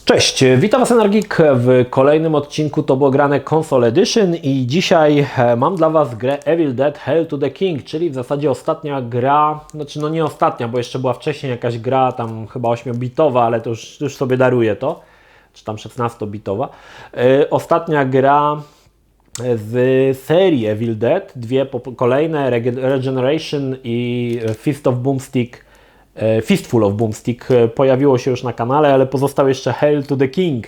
Cześć, witam Was Energik w kolejnym odcinku To było grane Console Edition i dzisiaj mam dla Was grę Evil Dead Hail to the King, czyli w zasadzie ostatnia gra, znaczy no nie ostatnia, bo jeszcze była wcześniej jakaś gra tam chyba 8-bitowa, ale to już sobie daruję to, czy tam 16-bitowa. Ostatnia gra z serii Evil Dead, dwie kolejne, Regeneration i Fistful of Boomstick pojawiło się już na kanale, ale pozostał jeszcze Hail to the King.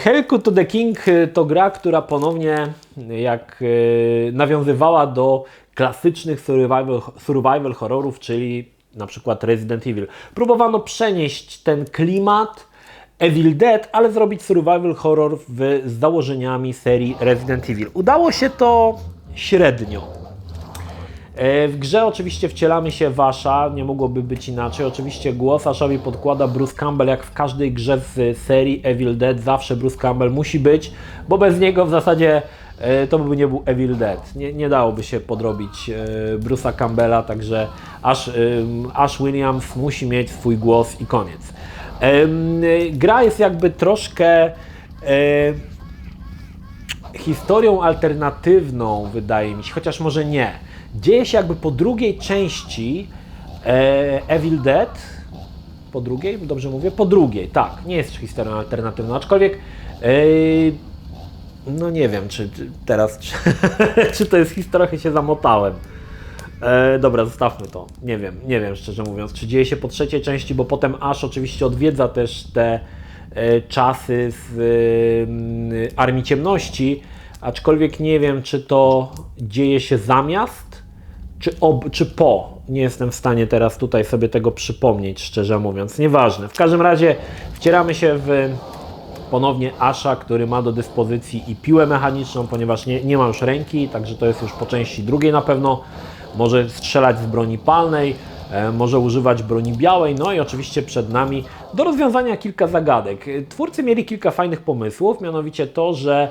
Hail to the King to gra, która ponownie nawiązywała do klasycznych survival horrorów, czyli na przykład Resident Evil. Próbowano przenieść ten klimat Evil Dead, ale zrobić survival horror z założeniami serii Resident Evil. Udało się to średnio. W grze oczywiście wcielamy się w Asha, nie mogłoby być inaczej. Oczywiście głos Ashowi podkłada Bruce Campbell, jak w każdej grze z serii Evil Dead. Zawsze Bruce Campbell musi być, bo bez niego w zasadzie to by nie był Evil Dead. Nie dałoby się podrobić Bruce'a Campbella, także Ash Williams musi mieć swój głos i koniec. Gra jest jakby troszkę historią alternatywną, wydaje mi się, chociaż może nie. Dzieje się jakby po drugiej części Evil Dead. Po drugiej? Dobrze mówię? Po drugiej, tak. Nie jest historią alternatywną, aczkolwiek no nie wiem, czy teraz czy to jest historia, trochę się zamotałem. Dobra, zostawmy to. Nie wiem szczerze mówiąc, czy dzieje się po trzeciej części, bo potem Ash oczywiście odwiedza też te czasy z Armii Ciemności, aczkolwiek nie wiem, czy to dzieje się zamiast, czy po. Nie jestem w stanie teraz tutaj sobie tego przypomnieć, szczerze mówiąc. Nieważne. W każdym razie wcieramy się w ponownie Asha, który ma do dyspozycji i piłę mechaniczną, ponieważ nie ma już ręki, także to jest już po części drugiej na pewno. Może strzelać z broni palnej, może używać broni białej, no i oczywiście przed nami do rozwiązania kilka zagadek. Twórcy mieli kilka fajnych pomysłów, mianowicie to, że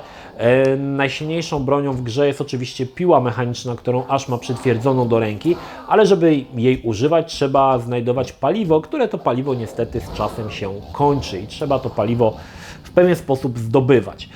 najsilniejszą bronią w grze jest oczywiście piła mechaniczna, którą Ash ma przytwierdzoną do ręki, ale żeby jej używać, trzeba znajdować paliwo, które to paliwo niestety z czasem się kończy i trzeba to paliwo w pewien sposób zdobywać.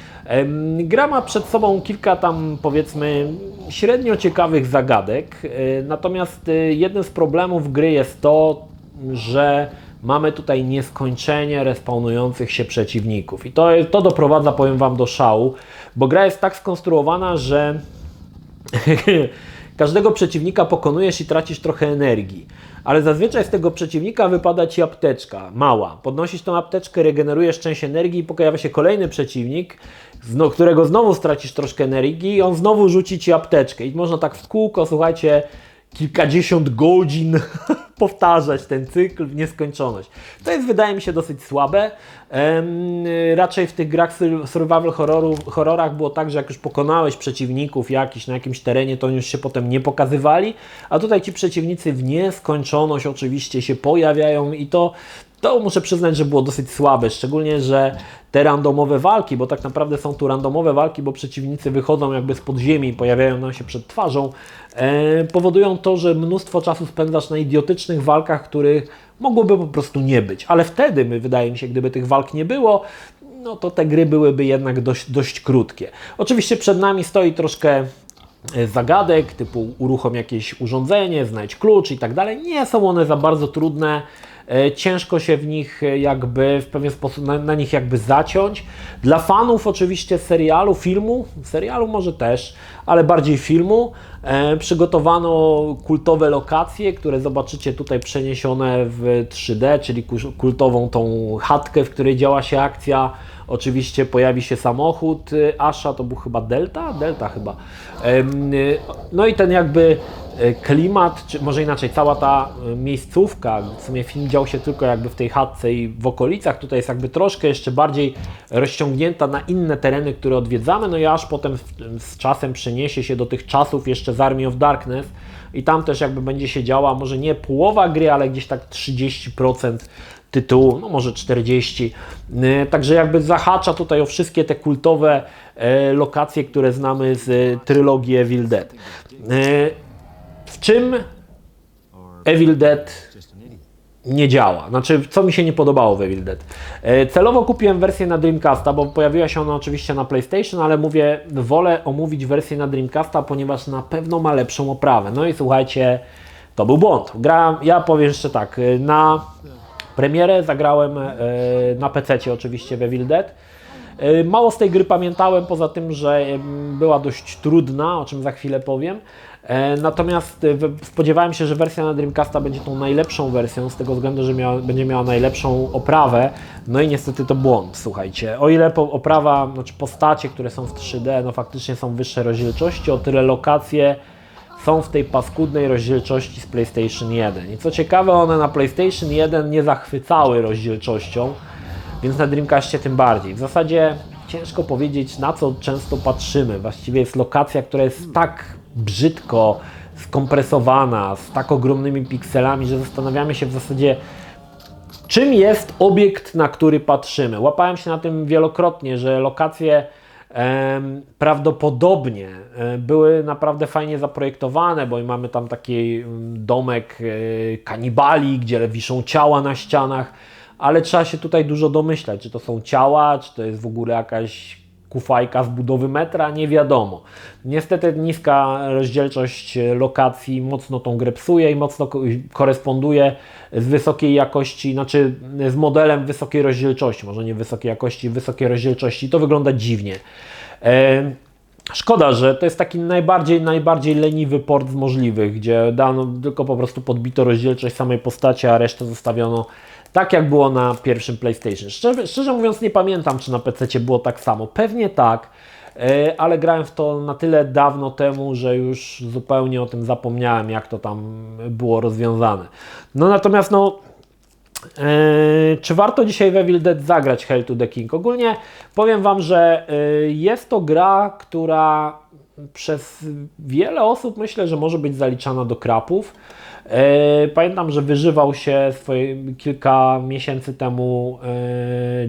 Gra ma przed sobą kilka tam, powiedzmy, średnio ciekawych zagadek, natomiast jednym z problemów gry jest to, że mamy tutaj nieskończenie respawnujących się przeciwników i to doprowadza, powiem Wam, do szału, bo gra jest tak skonstruowana, że każdego przeciwnika pokonujesz i tracisz trochę energii, ale zazwyczaj z tego przeciwnika wypada Ci apteczka, mała. Podnosisz tą apteczkę, regenerujesz część energii i pojawia się kolejny przeciwnik, którego znowu stracisz troszkę energii i on znowu rzuci Ci apteczkę. I można tak w kółko, słuchajcie, kilkadziesiąt godzin powtarzać ten cykl w nieskończoność. To jest, wydaje mi się, dosyć słabe. Raczej w tych grach survival horrorach było tak, że jak już pokonałeś przeciwników na jakimś terenie, to oni już się potem nie pokazywali, a tutaj ci przeciwnicy w nieskończoność oczywiście się pojawiają i to muszę przyznać, że było dosyć słabe, szczególnie, że te randomowe walki, bo tak naprawdę są tu randomowe walki, bo przeciwnicy wychodzą jakby z podziemi i pojawiają nam się przed twarzą, powodują to, że mnóstwo czasu spędzasz na idiotycznych walkach, których mogłoby po prostu nie być. Ale wtedy, wydaje mi się, gdyby tych walk nie było, no to te gry byłyby jednak dość krótkie. Oczywiście przed nami stoi troszkę zagadek, typu uruchom jakieś urządzenie, znajdź klucz i tak dalej. Nie są one za bardzo trudne. Ciężko się w nich jakby w pewien sposób na nich jakby zaciąć. Dla fanów oczywiście serialu może też, ale bardziej filmu, przygotowano kultowe lokacje, które zobaczycie tutaj przeniesione w 3D, czyli kultową tą chatkę, w której działa się akcja. Oczywiście pojawi się samochód Asha, to był chyba Delta chyba. No i ten jakby klimat, czy może inaczej, cała ta miejscówka, w sumie film dział się tylko jakby w tej chatce i w okolicach, tutaj jest jakby troszkę jeszcze bardziej rozciągnięta na inne tereny, które odwiedzamy, no i aż potem z czasem przeniesie się do tych czasów jeszcze z Army of Darkness i tam też jakby będzie się działa, może nie połowa gry, ale gdzieś tak 30% tytułu, no może 40%. Także jakby zahacza tutaj o wszystkie te kultowe lokacje, które znamy z trylogii Evil Dead. W czym Evil Dead nie działa. Znaczy, co mi się nie podobało w Evil Dead. Celowo kupiłem wersję na Dreamcasta, bo pojawiła się ona oczywiście na PlayStation, ale mówię, wolę omówić wersję na Dreamcasta, ponieważ na pewno ma lepszą oprawę. No i słuchajcie, to był błąd. Ja powiem jeszcze tak, na premierę zagrałem na PC-cie oczywiście w Evil Dead. Mało z tej gry pamiętałem, poza tym, że była dość trudna, o czym za chwilę powiem. Natomiast spodziewałem się, że wersja na Dreamcasta będzie tą najlepszą wersją, z tego względu, że będzie miała najlepszą oprawę. No i niestety to błąd, słuchajcie. O ile oprawa, znaczy postacie, które są w 3D, no faktycznie są wyższej rozdzielczości, o tyle lokacje są w tej paskudnej rozdzielczości z PlayStation 1. I co ciekawe, one na PlayStation 1 nie zachwycały rozdzielczością, więc na Dreamcastie tym bardziej. W zasadzie ciężko powiedzieć, na co często patrzymy. Właściwie jest lokacja, która jest tak brzydko skompresowana, z tak ogromnymi pikselami, że zastanawiamy się w zasadzie, czym jest obiekt, na który patrzymy. Łapałem się na tym wielokrotnie, że lokacje prawdopodobnie były naprawdę fajnie zaprojektowane, bo mamy tam taki domek kanibali, gdzie wiszą ciała na ścianach, ale trzeba się tutaj dużo domyślać, czy to są ciała, czy to jest w ogóle jakaś kufajka z budowy metra, nie wiadomo. Niestety niska rozdzielczość lokacji mocno tą grę psuje i mocno koresponduje z wysokiej jakości, znaczy z modelem wysokiej rozdzielczości, może nie wysokiej jakości, wysokiej rozdzielczości. To wygląda dziwnie. Szkoda, że to jest taki najbardziej leniwy port z możliwych, gdzie dano tylko po prostu podbito rozdzielczość samej postaci, a resztę zostawiono tak, jak było na pierwszym PlayStation. Szczerze mówiąc, nie pamiętam, czy na PC było tak samo. Pewnie tak, ale grałem w to na tyle dawno temu, że już zupełnie o tym zapomniałem, jak to tam było rozwiązane. No natomiast, czy warto dzisiaj w Evil Dead zagrać Hail to the King? Ogólnie powiem Wam, że jest to gra, która przez wiele osób myślę, że może być zaliczana do krapów. Pamiętam, że wyżywał się kilka miesięcy temu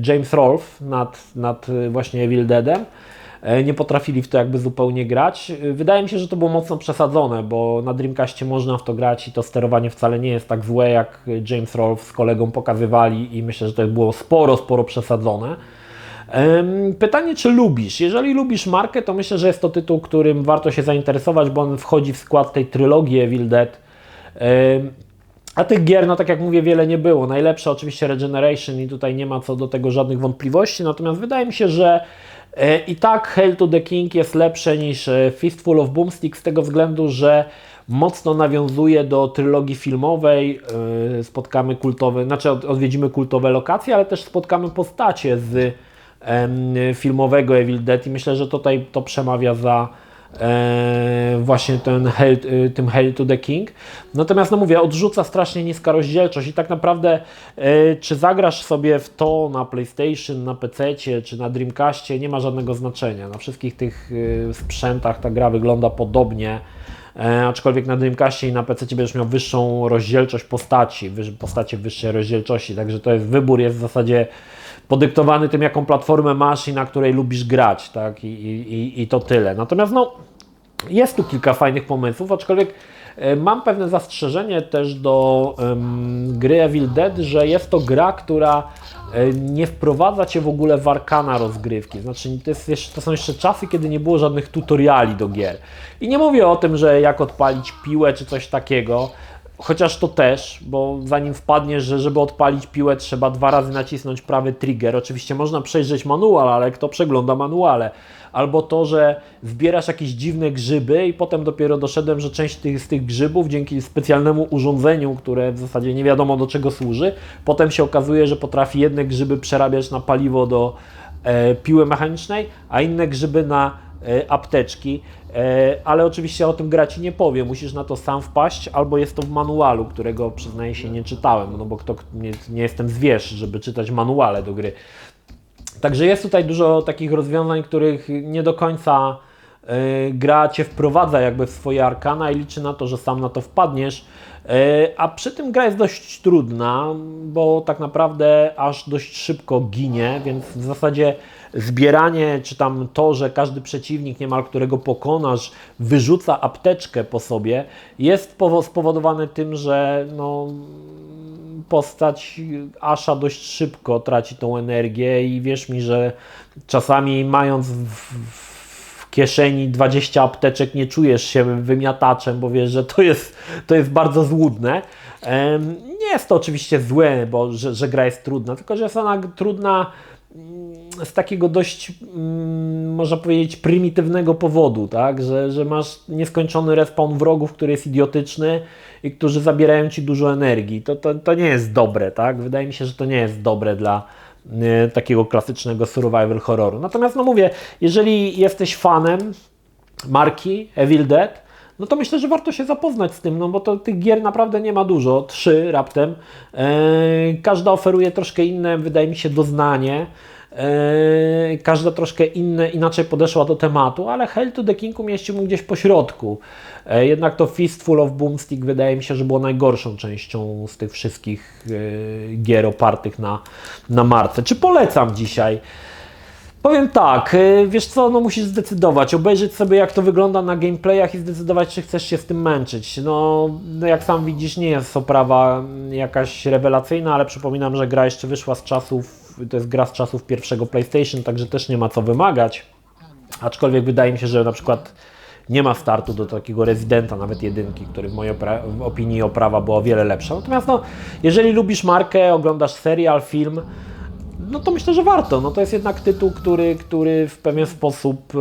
James Rolfe nad właśnie Evil Deadem. Nie potrafili w to jakby zupełnie grać. Wydaje mi się, że to było mocno przesadzone, bo na Dreamcastie można w to grać i to sterowanie wcale nie jest tak złe, jak James Rolfe z kolegą pokazywali i myślę, że to było sporo przesadzone. Pytanie, czy lubisz? Jeżeli lubisz markę, to myślę, że jest to tytuł, którym warto się zainteresować, bo on wchodzi w skład tej trylogii Evil Dead. A tych gier, no tak jak mówię, wiele nie było. Najlepsze oczywiście Regeneration i tutaj nie ma co do tego żadnych wątpliwości, natomiast wydaje mi się, że i tak Hail to the King jest lepsze niż Fistful of Boomstick z tego względu, że mocno nawiązuje do trylogii filmowej, spotkamy kultowe, znaczy odwiedzimy kultowe lokacje, ale też spotkamy postacie z filmowego Evil Dead i myślę, że tutaj to przemawia za właśnie tym Hail to the King. Natomiast no mówię, odrzuca strasznie niska rozdzielczość i tak naprawdę czy zagrasz sobie w to na PlayStation, na PC-cie czy na Dreamcastie, nie ma żadnego znaczenia. Na wszystkich tych sprzętach ta gra wygląda podobnie, aczkolwiek na Dreamcastie i na PC będziesz miał wyższą rozdzielczość postacie wyższej rozdzielczości, także wybór jest w zasadzie podyktowany tym, jaką platformę masz i na której lubisz grać, tak? I to tyle. Natomiast jest tu kilka fajnych pomysłów, aczkolwiek mam pewne zastrzeżenie też do gry Evil Dead, że jest to gra, która nie wprowadza Cię w ogóle w arkana rozgrywki. Znaczy, to są jeszcze czasy, kiedy nie było żadnych tutoriali do gier. I nie mówię o tym, że jak odpalić piłę czy coś takiego, chociaż to też, bo zanim wpadniesz, że żeby odpalić piłę trzeba 2 razy nacisnąć prawy trigger. Oczywiście można przejrzeć manual, ale kto przegląda manuale? Albo to, że zbierasz jakieś dziwne grzyby i potem dopiero doszedłem, że część z tych grzybów dzięki specjalnemu urządzeniu, które w zasadzie nie wiadomo do czego służy, potem się okazuje, że potrafi jedne grzyby przerabiać na paliwo do piły mechanicznej, a inne grzyby na apteczki. Ale oczywiście o tym gra Ci nie powie, musisz na to sam wpaść, albo jest to w manualu, którego przyznaję się nie czytałem, no bo nie jestem zwierz, żeby czytać manuale do gry. Także jest tutaj dużo takich rozwiązań, których nie do końca gra Cię wprowadza jakby w swoje arkana i liczy na to, że sam na to wpadniesz, a przy tym gra jest dość trudna, bo tak naprawdę aż dość szybko ginie, więc w zasadzie zbieranie, czy tam to, że każdy przeciwnik niemal, którego pokonasz, wyrzuca apteczkę po sobie, jest spowodowane tym, że postać Asha dość szybko traci tą energię i wierz mi, że czasami mając w kieszeni 20 apteczek nie czujesz się wymiataczem, bo wiesz, że to jest bardzo złudne. Nie jest to oczywiście złe, bo że gra jest trudna, tylko że jest ona trudna z takiego dość, można powiedzieć, prymitywnego powodu, tak? Że masz nieskończony respawn wrogów, który jest idiotyczny i którzy zabierają Ci dużo energii. To nie jest dobre, tak? Wydaje mi się, że to nie jest dobre dla takiego klasycznego survival horroru. Natomiast no mówię, jeżeli jesteś fanem marki Evil Dead, no to myślę, że warto się zapoznać z tym, no bo tych gier naprawdę nie ma dużo, 3 raptem. Każda oferuje troszkę inne, wydaje mi się, doznanie. Każda troszkę inaczej podeszła do tematu, ale Hail to the King umieściłbym gdzieś po środku. Jednak to Fistful of Boomstick wydaje mi się, że było najgorszą częścią z tych wszystkich gier opartych na marce. Czy polecam dzisiaj? Powiem tak, wiesz co, no musisz zdecydować, obejrzeć sobie jak to wygląda na gameplayach i zdecydować, czy chcesz się z tym męczyć. No jak sam widzisz, nie jest oprawa jakaś rewelacyjna, ale przypominam, że gra jeszcze wyszła z czasów, to jest gra z czasów pierwszego PlayStation, także też nie ma co wymagać. Aczkolwiek wydaje mi się, że na przykład nie ma startu do takiego Residenta, nawet jedynki, który w mojej opinii oprawa była o wiele lepsza. Natomiast no, jeżeli lubisz markę, oglądasz serial, film, no to myślę, że warto. No to jest jednak tytuł, który w pewien sposób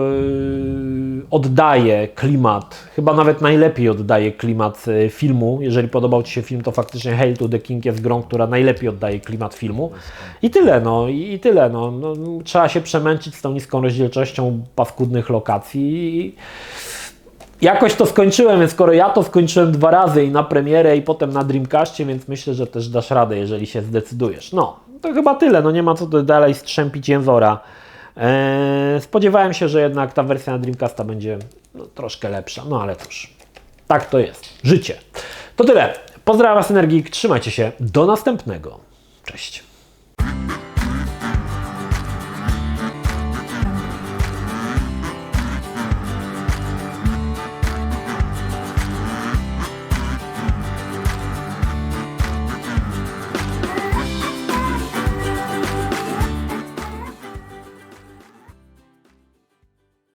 oddaje klimat, chyba nawet najlepiej oddaje klimat filmu. Jeżeli podobał Ci się film, to faktycznie Hail to the King jest grą, która najlepiej oddaje klimat filmu. I tyle, no. I tyle, no. Trzeba się przemęczyć z tą niską rozdzielczością paskudnych lokacji. Jakoś to skończyłem, więc skoro ja to skończyłem 2 razy i na premierę i potem na Dreamcastie, więc myślę, że też dasz radę, jeżeli się zdecydujesz. No, to chyba tyle, no nie ma co dalej strzępić jęzora. Spodziewałem się, że jednak ta wersja na Dreamcasta będzie troszkę lepsza, no ale cóż, tak to jest, życie. To tyle, pozdrawiam Was Energik, trzymajcie się, do następnego, cześć.